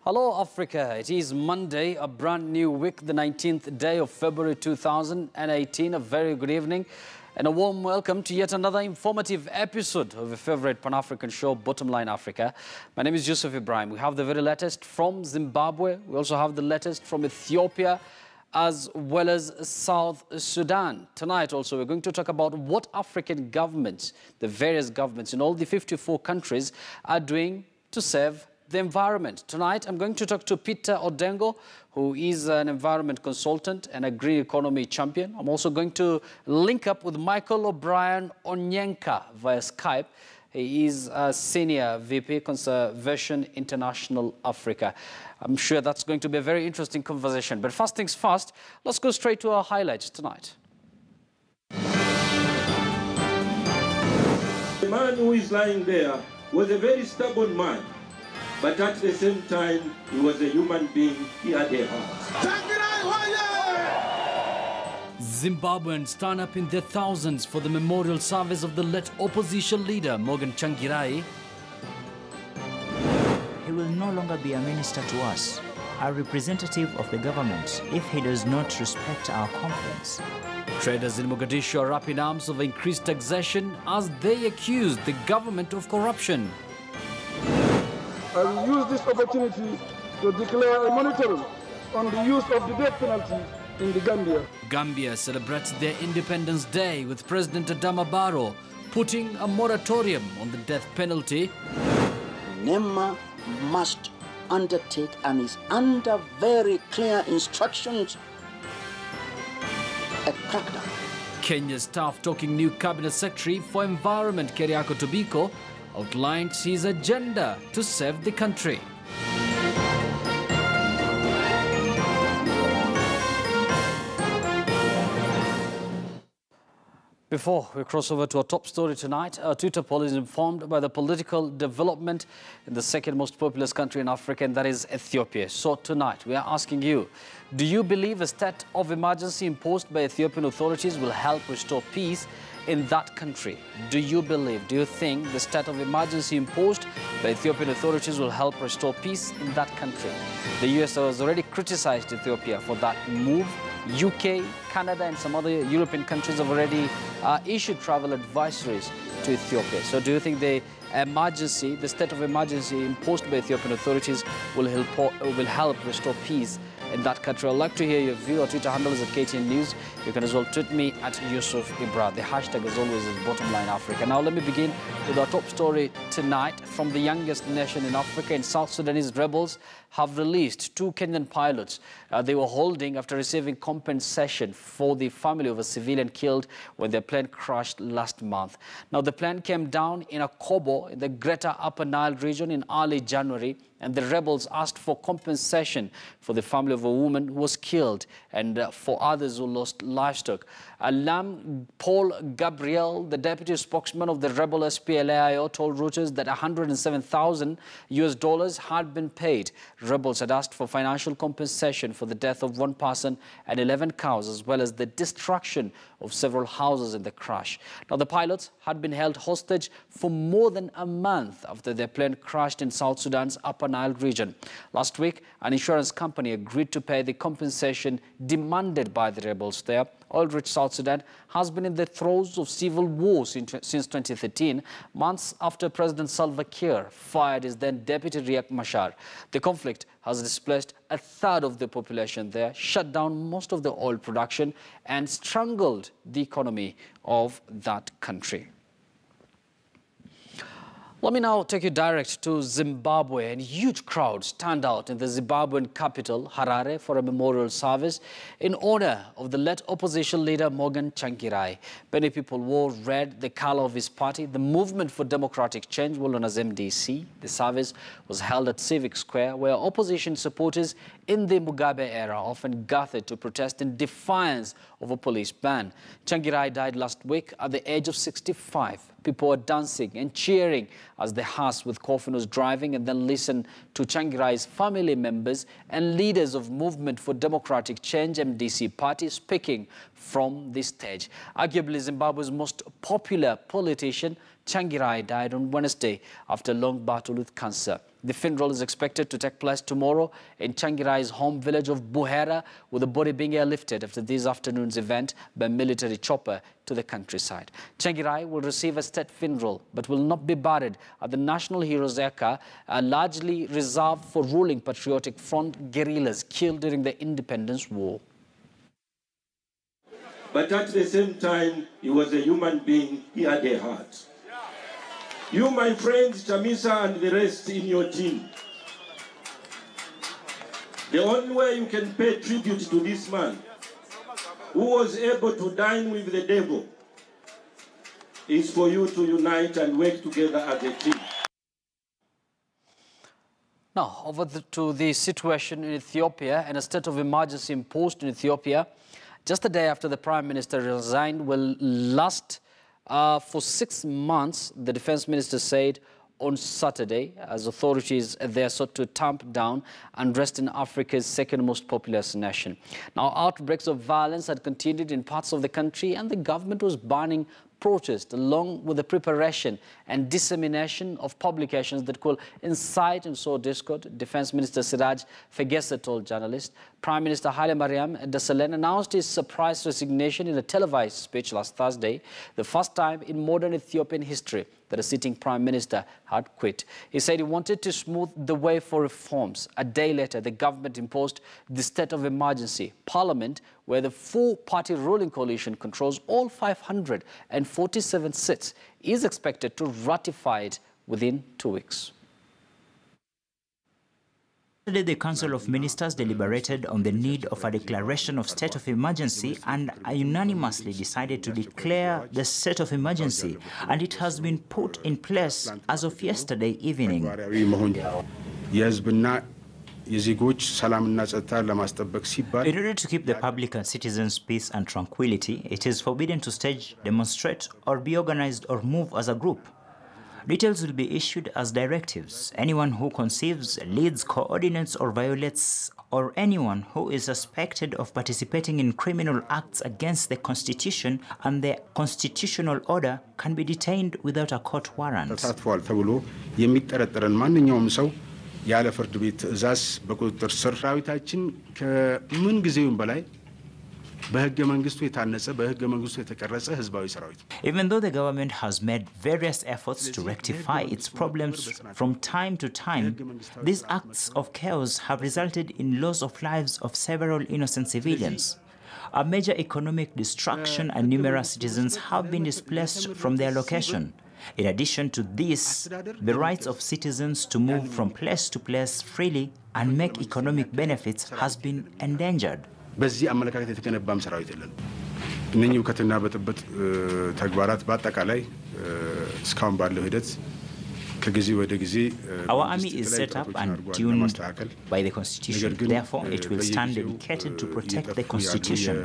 Hello Africa, it is Monday, a brand new week, the 19th day of February 2018. A very good evening and a warm welcome to yet another informative episode of your favorite Pan-African show, Bottomline Africa. My name is Yusuf Ibrahim. We have the very latest from Zimbabwe. We also have the latest from Ethiopia as well as South Sudan. Tonight also we're going to talk about what African governments, the various governments in all the 54 countries are doing to save the environment. Tonight, I'm going to talk to Peter Odengo, who is an environment consultant and a green economy champion. I'm also going to link up with Michael O'Brien Onyenka via Skype. He is a senior VP, Conservation International Africa. I'm sure that's going to be a very interesting conversation. But first things first, let's go straight to our highlights tonight. The man who is lying there was a very stubborn man. But at the same time, he was a human being. He had a heart. Zimbabweans stand up in their thousands for the memorial service of the late opposition leader, Morgan Tsvangirai. He will no longer be a minister to us, a representative of the government, if he does not respect our confidence. Traders in Mogadishu are up in arms of increased taxation as they accuse the government of corruption. I will use this opportunity to declare a moratorium on the use of the death penalty in the Gambia. Gambia celebrates their Independence Day with President Adama Barrow putting a moratorium on the death penalty. NEMA must undertake and is under very clear instructions a crackdown. Kenya's tough-talking new cabinet secretary for environment, Keriako Tobiko, outlined his agenda to save the country. Before we cross over to our top story tonight, our Twitter poll is informed by the political development in the second most populous country in Africa, and that is Ethiopia. So tonight we are asking you, do you believe a state of emergency imposed by Ethiopian authorities will help restore peace in that country? Do you think the state of emergency imposed by Ethiopian authorities will help restore peace in that country? The US has already criticized Ethiopia for that move. UK, Canada and some other European countries have already issued travel advisories to Ethiopia. So do you think the state of emergency imposed by Ethiopian authorities will help restore peace in that country? I'd like to hear your view. Our Twitter handle is at KTN News. You can as well tweet me at Yusuf Ibra. The hashtag as always is Bottomline Africa. Now let me begin with our top story tonight from the youngest nation in Africa. In South Sudanese rebels have released 2 Kenyan pilots they were holding after receiving compensation for the family of a civilian killed when their plane crashed last month. Now the plane came down in Akobo in the Greater Upper Nile region in early January, and the rebels asked for compensation for the family of a woman who was killed and for others who lost livestock. Alam Paul Gabriel, the deputy spokesman of the rebel SPLAIO, told Reuters that $107,000 had been paid. Rebels had asked for financial compensation for the death of 1 person and 11 cows, as well as the destruction of several houses in the crash. Now, the pilots had been held hostage for more than a month after their plane crashed in South Sudan's Upper Nile region. Last week, an insurance company agreed to pay the compensation demanded by the rebels there. Oil-rich South Sudan has been in the throes of civil war since 2013, months after President Salva Kiir fired his then deputy Riek Machar. The conflict has displaced a third of the population there, shut down most of the oil production, and strangled the economy of that country. Let me now take you direct to Zimbabwe, and huge crowds turned out in the Zimbabwean capital, Harare, for a memorial service in honor of the late opposition leader Morgan Tsvangirai. Many people wore red, the color of his party, the Movement for Democratic Change, well known as MDC. The service was held at Civic Square, where opposition supporters in the Mugabe era often gathered to protest in defiance of a police ban. Tsvangirai died last week at the age of 65. People were dancing and cheering as the hearse with coffin was driving, and then listened to Tsvangirai's family members and leaders of Movement for Democratic Change, MDC party, speaking from the stage. Arguably Zimbabwe's most popular politician, Changirai died on Wednesday after a long battle with cancer. The funeral is expected to take place tomorrow in Changirai's home village of Buhera, with the body being airlifted after this afternoon's event by military chopper to the countryside. Changirai will receive a state funeral but will not be buried at the National Heroes Eka, largely reserved for ruling Patriotic Front guerrillas killed during the Independence War. But at the same time, he was a human being. He had a heart. You, my friends, Chamisa and the rest in your team, the only way you can pay tribute to this man who was able to dine with the devil is for you to unite and work together as a team. Now, over to the situation in Ethiopia, and a state of emergency imposed in Ethiopia just a day after the Prime Minister resigned will last for 6 months, the Defense Minister said on Saturday, as authorities there sought to tamp down unrest in Africa's second most populous nation. Now, outbreaks of violence had continued in parts of the country, and the government was banning protest, along with the preparation and dissemination of publications that could incite and sow discord. Defense Minister Siraj Fegesa told journalists. Prime Minister Haile Mariam Desalegn announced his surprise resignation in a televised speech last Thursday, the first time in modern Ethiopian history that a sitting Prime Minister had quit. He said he wanted to smooth the way for reforms. A day later, the government imposed the state of emergency. Parliament, where the four-party ruling coalition controls all 547 seats, is expected to ratify it within 2 weeks. Today, the Council of Ministers deliberated on the need of a declaration of state of emergency and unanimously decided to declare the state of emergency, and it has been put in place as of yesterday evening. In order to keep the public and citizens' peace and tranquility, it is forbidden to stage, demonstrate, or be organized or move as a group. Details will be issued as directives. Anyone who conceives, leads, coordinates, or violates, or anyone who is suspected of participating in criminal acts against the Constitution and the constitutional order can be detained without a court warrant. Even though the government has made various efforts to rectify its problems from time to time, these acts of chaos have resulted in loss of lives of several innocent civilians. A major economic destruction, and numerous citizens have been displaced from their location. In addition to this, the rights of citizens to move from place to place freely and make economic benefits has been endangered. በዚህ አመለካከት የተገነባም ሰራዊት የለም። እነኚህ ውከትና በጥብጥ ተግባራት በአጠቃላይ እስካሁን ባለው ሂደት ከጊዜ ወደ ጊዜ Our army is set up and tuned by the Constitution. Therefore, it will stand dedicated to protect the Constitution.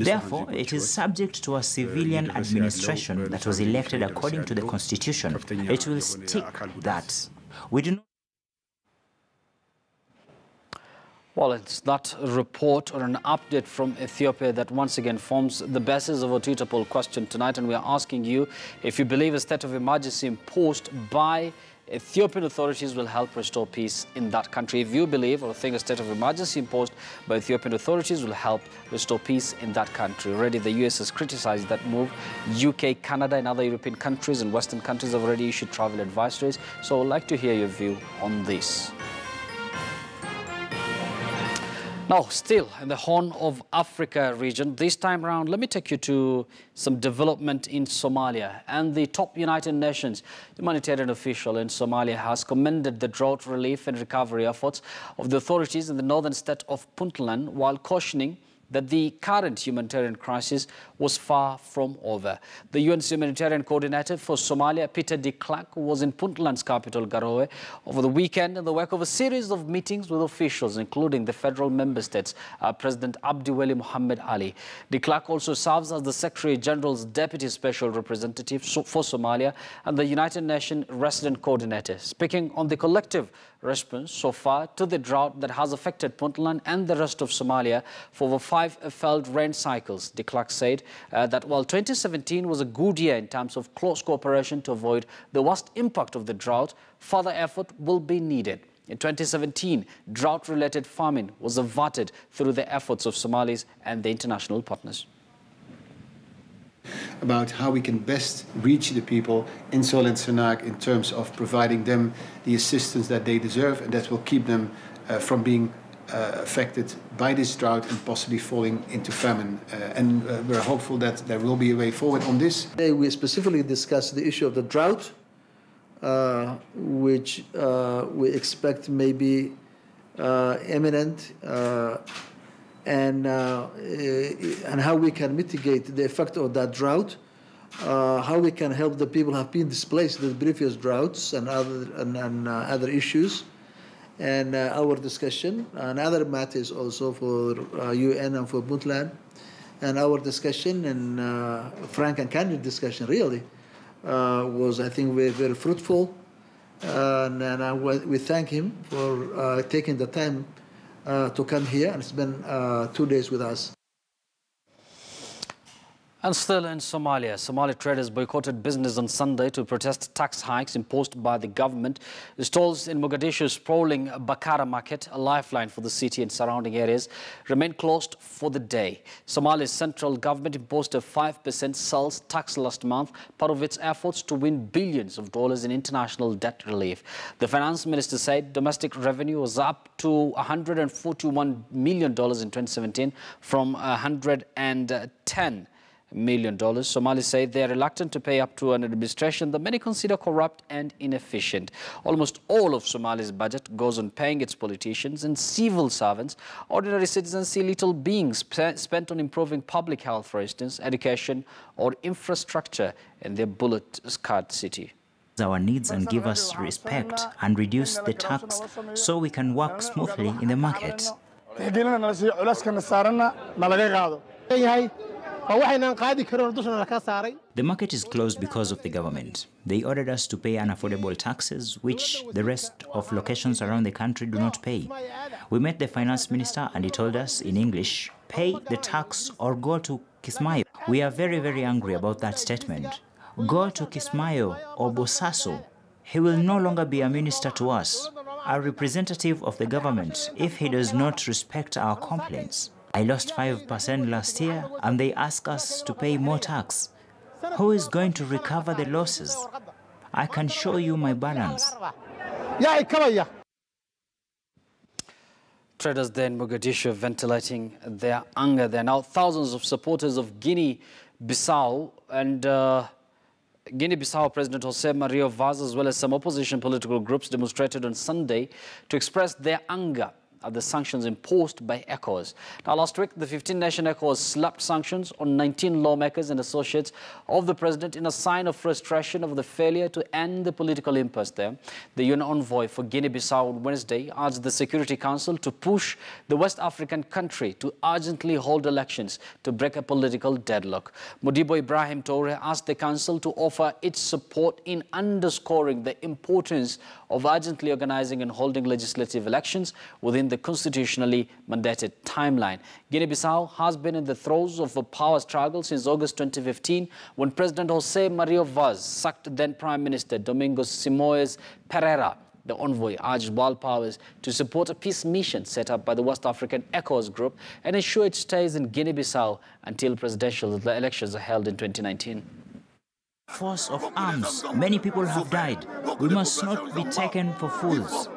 Therefore, it is subject to a civilian administration that was elected according to the Constitution. It will stick that. We do not. Well, it's that report or an update from Ethiopia that once again forms the basis of our Twitter poll question tonight. And we are asking you if you believe a state of emergency imposed by Ethiopian authorities will help restore peace in that country. If you believe or think a state of emergency imposed by Ethiopian authorities will help restore peace in that country. Already the US has criticized that move. UK, Canada and other European countries and Western countries have already issued travel advisories. So I'd like to hear your view on this. Now, still in the Horn of Africa region, this time around, let me take you to some development in Somalia. And the top United Nations humanitarian official in Somalia has commended the drought relief and recovery efforts of the authorities in the northern state of Puntland, while cautioning that the current humanitarian crisis was far from over. The UN's humanitarian coordinator for Somalia, Peter de Klerk, was in Puntland's capital, Garowe, over the weekend in the wake of a series of meetings with officials, including the federal member states, President Abdiweli Mohammed Ali. De Klerk also serves as the Secretary General's Deputy Special Representative for Somalia and the United Nations Resident Coordinator, speaking on the collective response so far to the drought that has affected Puntland and the rest of Somalia for over 5 failed rain cycles. De Klerk said that while 2017 was a good year in terms of close cooperation to avoid the worst impact of the drought, further effort will be needed. In 2017, drought-related famine was averted through the efforts of Somalis and the international partners. About how we can best reach the people in Sol and Sanaag in terms of providing them the assistance that they deserve and that will keep them from being affected by this drought and possibly falling into famine. And we're hopeful that there will be a way forward on this. Today we specifically discussed the issue of the drought, which we expect may be imminent, and how we can mitigate the effect of that drought, how we can help the people who have been displaced in the previous droughts and other issues, and our discussion and other matters also for UN and for Puntland, and our discussion and frank and candid discussion really was, I think, very fruitful, and we thank him for taking the time to come here and spend 2 days with us. And still in Somalia, Somali traders boycotted business on Sunday to protest tax hikes imposed by the government. The stalls in Mogadishu's sprawling Bakara market, a lifeline for the city and surrounding areas, remained closed for the day. Somalia's central government imposed a 5% sales tax last month, part of its efforts to win billions of dollars in international debt relief. The finance minister said domestic revenue was up to $141 million in 2017 from $110 million. Somalis say they are reluctant to pay up to an administration that many consider corrupt and inefficient. Almost all of Somalia's budget goes on paying its politicians and civil servants. Ordinary citizens see little being spent on improving public health, for instance, education or infrastructure in their bullet-scarred city. Our needs and give us respect and reduce the tax so we can work smoothly in the market. The market is closed because of the government. They ordered us to pay unaffordable taxes, which the rest of locations around the country do not pay. We met the finance minister and he told us in English, pay the tax or go to Kismayo. We are very, very angry about that statement. Go to Kismayo or Bosaso. He will no longer be a minister to us, a representative of the government, if he does not respect our complaints. I lost 5% last year and they ask us to pay more tax. Who is going to recover the losses? I can show you my balance. Traders there in Mogadishu ventilating their anger. There are now thousands of supporters of Guinea-Bissau and Guinea-Bissau President Jose Mario Vaz, as well as some opposition political groups, demonstrated on Sunday to express their anger at the sanctions imposed by ECOWAS. Now, last week, the 15-nation ECOWAS slapped sanctions on 19 lawmakers and associates of the president in a sign of frustration over the failure to end the political impasse there. The UN envoy for Guinea-Bissau on Wednesday urged the Security Council to push the West African country to urgently hold elections to break a political deadlock. Modibo Ibrahim Toure asked the Council to offer its support in underscoring the importance of urgently organizing and holding legislative elections within the constitutionally mandated timeline. Guinea-Bissau has been in the throes of a power struggle since August 2015, when President Jose Mario Vaz sacked then Prime Minister Domingos Simoes Pereira. The envoy urged world powers to support a peace mission set up by the West African ECOWAS group and ensure it stays in Guinea-Bissau until presidential elections are held in 2019. Force of arms. Many people have died. We must not be taken for fools.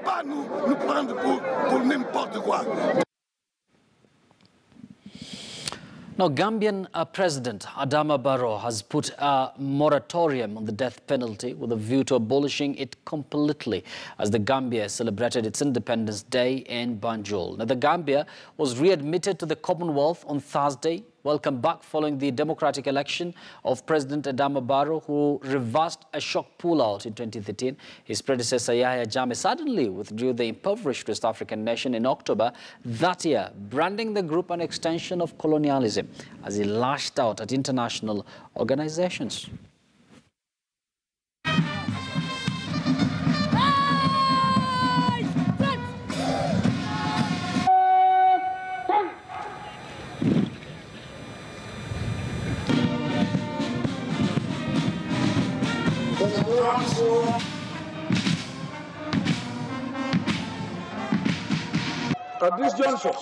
Now, Gambian President Adama Barrow has put a moratorium on the death penalty with a view to abolishing it completely as the Gambia celebrated its Independence Day in Banjul. Now, the Gambia was readmitted to the Commonwealth on Thursday. Welcome back following the democratic election of President Adama Barrow, who reversed a shock pullout in 2013. His predecessor, Yahya Jammeh, suddenly withdrew the impoverished West African nation in October that year, branding the group an extension of colonialism as he lashed out at international organizations. At this juncture,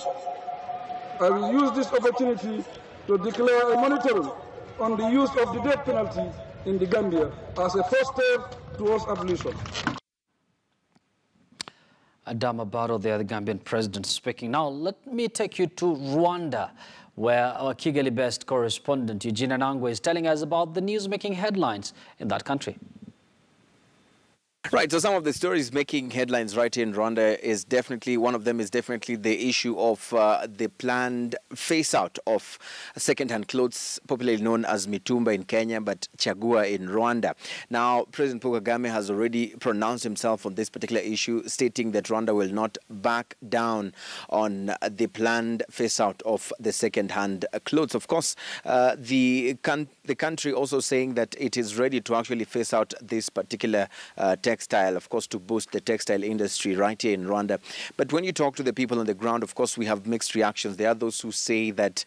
I will use this opportunity to declare a moratorium on the use of the death penalty in the Gambia as a first step towards abolition. Adama Barrow there, the Gambian president speaking. Now, let me take you to Rwanda, where our Kigali-based correspondent Eugene Anangwe is telling us about the news-making headlines in that country. Right, so some of the stories making headlines right here in Rwanda is definitely, one of them is definitely the issue of the planned phase-out of second-hand clothes, popularly known as mitumba in Kenya, but chagua in Rwanda. Now, President Paul Kagame has already pronounced himself on this particular issue, stating that Rwanda will not back down on the planned phase-out of the second-hand clothes. Of course, the country also saying that it is ready to actually phase out this particular textile, of course, to boost the textile industry right here in Rwanda. But when you talk to the people on the ground, of course, we have mixed reactions. There are those who say that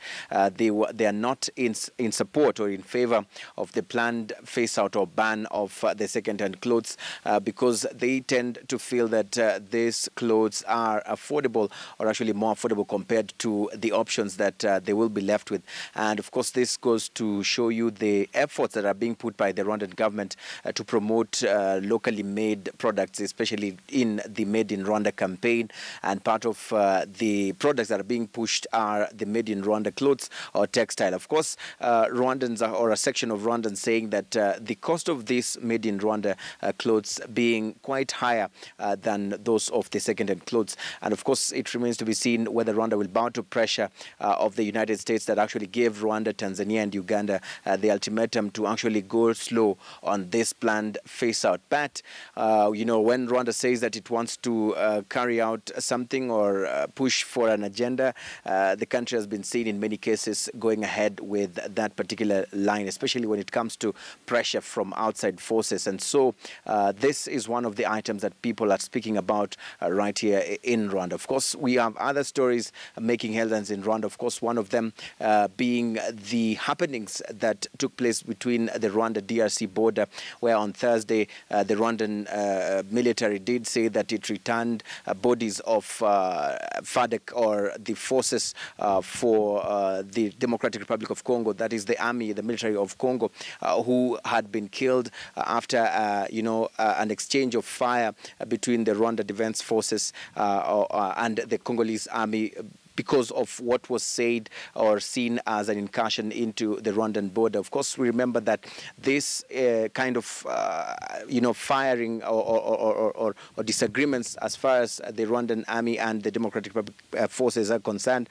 they are not in support or in favor of the planned phase-out or ban of the second-hand clothes because they tend to feel that these clothes are affordable, or actually more affordable compared to the options that they will be left with. And, of course, this goes to show you the efforts that are being put by the Rwandan government to promote locally made products, especially in the Made in Rwanda campaign. And part of the products that are being pushed are the Made in Rwanda clothes or textile. Of course, Rwandans or a section of Rwandans saying that the cost of these Made in Rwanda clothes being quite higher than those of the second-hand clothes. And of course, it remains to be seen whether Rwanda will bow to pressure of the United States that actually gave Rwanda, Tanzania and Uganda the ultimatum to actually go slow on this planned phase-out. But you know, when Rwanda says that it wants to carry out something or push for an agenda, the country has been seen in many cases going ahead with that particular line, especially when it comes to pressure from outside forces. And so this is one of the items that people are speaking about right here in Rwanda. Of course, we have other stories making headlines in Rwanda. Of course, one of them being the happenings that took place between the Rwanda-DRC border, where on Thursday the Rwandan military did say that it returned bodies of FARDC, or the forces for the Democratic Republic of Congo, that is the army, the military of Congo, who had been killed after, you know, an exchange of fire between the Rwanda Defense Forces and the Congolese army, because of what was said or seen as an incursion into the Rwandan border. Of course, we remember that this kind of, you know, firing or disagreements as far as the Rwandan army and the Democratic Republic forces are concerned,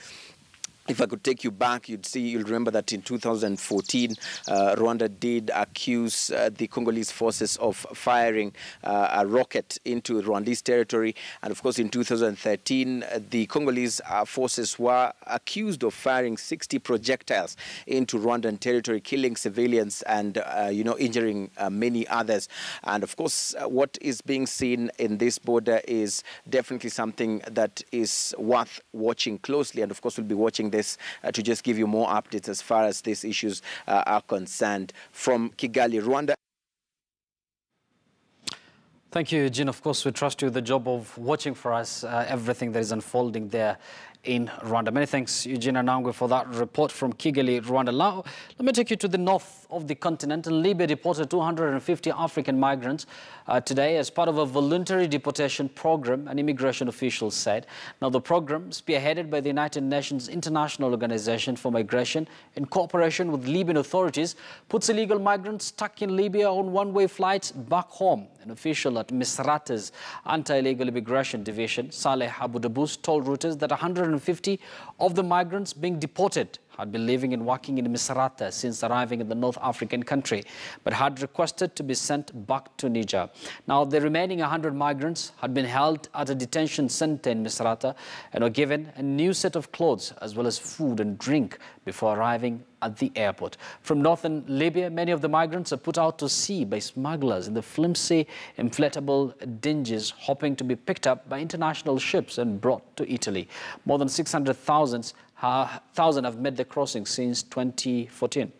if I could take you back, you'll remember that in 2014, Rwanda did accuse the Congolese forces of firing a rocket into Rwandese territory. And of course, in 2013, the Congolese forces were accused of firing 60 projectiles into Rwandan territory, killing civilians and, you know, injuring many others. And of course, what is being seen in this border is definitely something that is worth watching closely. And of course, we'll be watching this to just give you more updates as far as these issues are concerned. From Kigali, Rwanda. Thank you, Eugene. Of course, we trust you with the job of watching for us everything that is unfolding there in Rwanda. Many thanks, Eugene Anangwe, for that report from Kigali, Rwanda. Now, let me take you to the north of the continent. And Libya deported 250 African migrants today as part of a voluntary deportation program, an immigration official said. Now, the program, spearheaded by the United Nations International Organization for Migration in cooperation with Libyan authorities, puts illegal migrants stuck in Libya on one-way flights back home. An official at Misrata's Anti-Illegal Immigration Division, Saleh Abu Dabous, told Reuters that 150 of the migrants being deported had been living and working in Misrata since arriving in the North African country, but had requested to be sent back to Niger. Now, the remaining 100 migrants had been held at a detention center in Misrata and were given a new set of clothes as well as food and drink before arriving at the airport. From northern Libya, many of the migrants are put out to sea by smugglers in the flimsy, inflatable dinghies, hoping to be picked up by international ships and brought to Italy. More than 600,000 have made the crossing since 2014.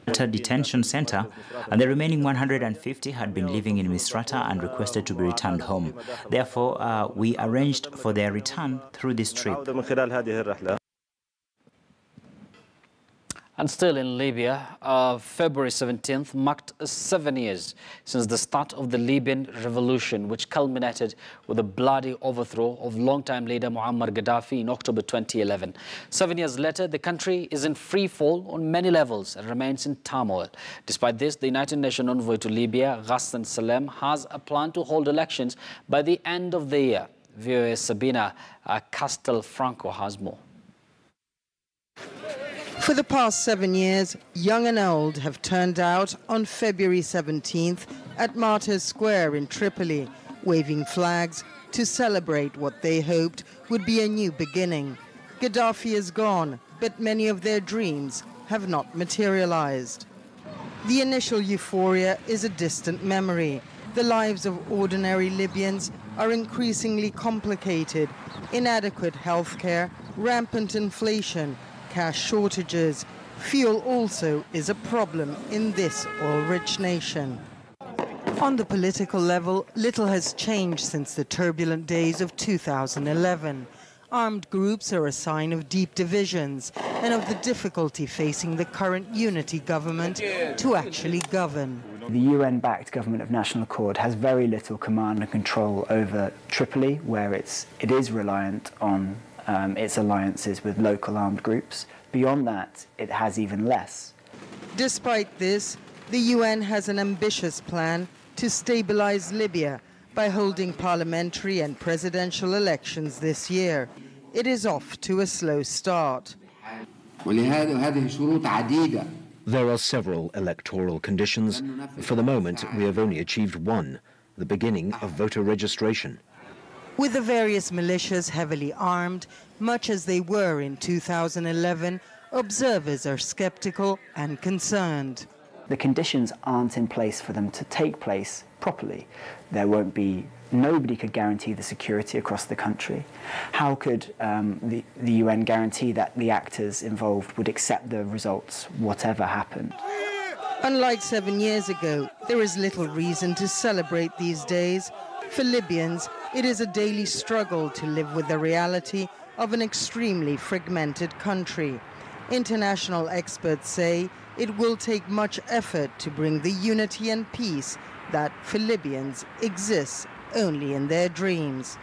detention center, and the remaining 150 had been living in Misrata and requested to be returned home. Therefore, we arranged for their return through this trip. And still in Libya, February 17th marked 7 years since the start of the Libyan revolution, which culminated with the bloody overthrow of longtime leader Muammar Gaddafi in October 2011. 7 years later, the country is in free fall on many levels and remains in turmoil. Despite this, the United Nations envoy to Libya, Ghassan Salem, has a plan to hold elections by the end of the year. VOA Sabina Castelfranco has more. For the past 7 years, young and old have turned out on February 17th at Martyrs Square in Tripoli, waving flags to celebrate what they hoped would be a new beginning. Gaddafi is gone, but many of their dreams have not materialized. The initial euphoria is a distant memory. The lives of ordinary Libyans are increasingly complicated. Inadequate healthcare, rampant inflation, cash shortages. Fuel also is a problem in this oil-rich nation. On the political level, little has changed since the turbulent days of 2011. Armed groups are a sign of deep divisions and of the difficulty facing the current unity government to actually govern. The UN-backed Government of National Accord has very little command and control over Tripoli, where it is reliant on its alliances with local armed groups. Beyond that, it has even less. Despite this, the UN has an ambitious plan to stabilize Libya by holding parliamentary and presidential elections this year. It is off to a slow start. There are several electoral conditions. For the moment, we have only achieved one, the beginning of voter registration. With the various militias heavily armed, much as they were in 2011, observers are skeptical and concerned. The conditions aren't in place for them to take place properly. Nobody could guarantee the security across the country. How could the UN guarantee that the actors involved would accept the results, whatever happened? Unlike 7 years ago, there is little reason to celebrate these days. For Libyans, it is a daily struggle to live with the reality of an extremely fragmented country. International experts say it will take much effort to bring the unity and peace that, for Libyans, exists only in their dreams.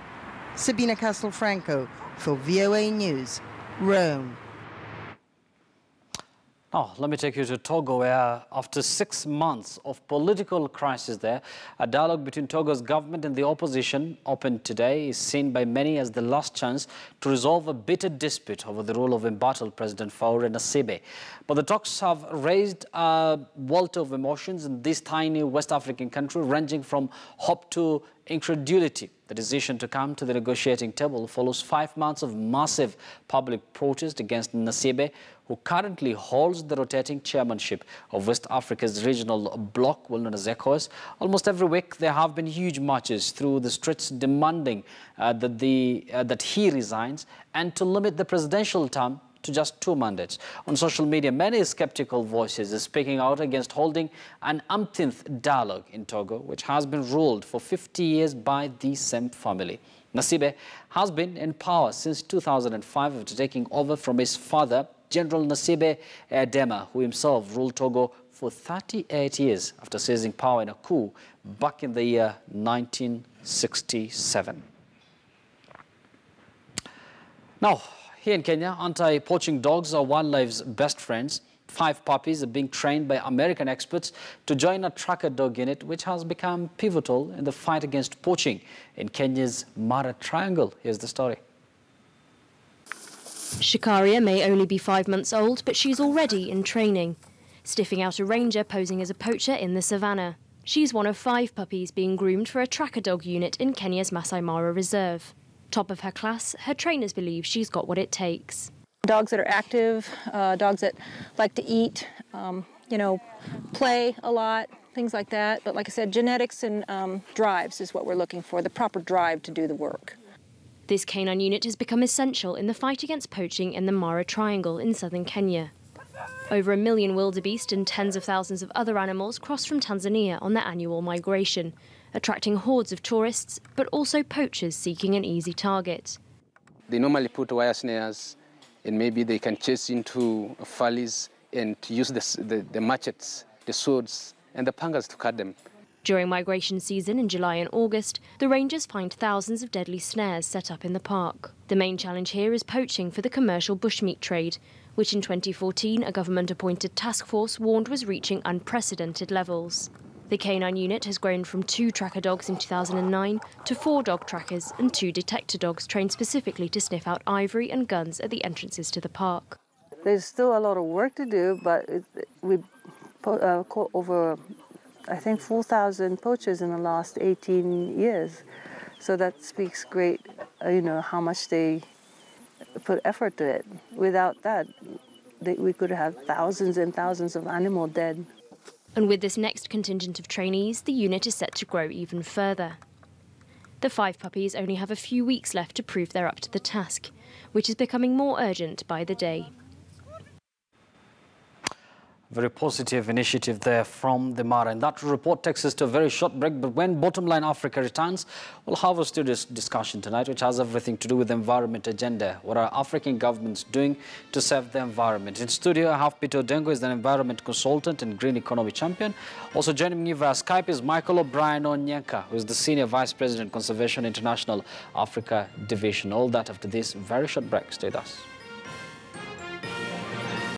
Sabina Castelfranco for VOA News, Rome. Now, let me take you to Togo, where after 6 months of political crisis there, a dialogue between Togo's government and the opposition opened today is seen by many as the last chance to resolve a bitter dispute over the rule of embattled President Faure Gnassingbé. But the talks have raised a welter of emotions in this tiny West African country, ranging from hope to incredulity. The decision to come to the negotiating table follows 5 months of massive public protest against Gnassingbé, who currently holds the rotating chairmanship of West Africa's regional bloc, well known as ECOWAS. Almost every week there have been huge marches through the streets demanding that he resigns and to limit the presidential term to just 2 mandates. On social media, many skeptical voices are speaking out against holding an umpteenth dialogue in Togo, which has been ruled for 50 years by the same family. Gnassingbé has been in power since 2005 after taking over from his father, General Gnassingbé Dema, who himself ruled Togo for 38 years after seizing power in a coup back in the year 1967. Now, here in Kenya, anti-poaching dogs are wildlife's best friends. 5 puppies are being trained by American experts to join a tracker dog unit, which has become pivotal in the fight against poaching in Kenya's Mara Triangle. Here's the story. Shikaria may only be 5 months old, but she's already in training, sniffing out a ranger posing as a poacher in the savannah. She's one of 5 puppies being groomed for a tracker dog unit in Kenya's Masai Mara Reserve. Top of her class, her trainers believe she's got what it takes. Dogs that are active, dogs that like to eat, play a lot, things like that. But like I said, genetics and drives is what we're looking for, the proper drive to do the work. This canine unit has become essential in the fight against poaching in the Mara Triangle in southern Kenya. Over 1 million wildebeest and tens of thousands of other animals cross from Tanzania on their annual migration, attracting hordes of tourists, but also poachers seeking an easy target. They normally put wire snares, and maybe they can chase into valleys and use the machetes, the swords, and the pangas to cut them. During migration season in July and August, the rangers find thousands of deadly snares set up in the park. The main challenge here is poaching for the commercial bushmeat trade, which in 2014 a government-appointed task force warned was reaching unprecedented levels. The canine unit has grown from 2 tracker dogs in 2009 to 4 dog trackers and 2 detector dogs trained specifically to sniff out ivory and guns at the entrances to the park. There's still a lot of work to do, but we caught over, I think, 4,000 poachers in the last 18 years. So that speaks great, how much they put effort to it. Without that, we could have thousands and thousands of animals dead. And with this next contingent of trainees, the unit is set to grow even further. The 5 puppies only have a few weeks left to prove they're up to the task, which is becoming more urgent by the day. Very positive initiative there from the Mara. And that report takes us to a very short break. But when Bottomline Africa returns, we'll have a studious discussion tonight, which has everything to do with the environment agenda. What are African governments doing to save the environment? In studio, I have Peter Odengo, is an environment consultant and green economy champion. Also joining me via Skype is Michael O'Brien Onyenka, who is the Senior Vice President, Conservation International Africa Division. All that after this very short break. Stay with us.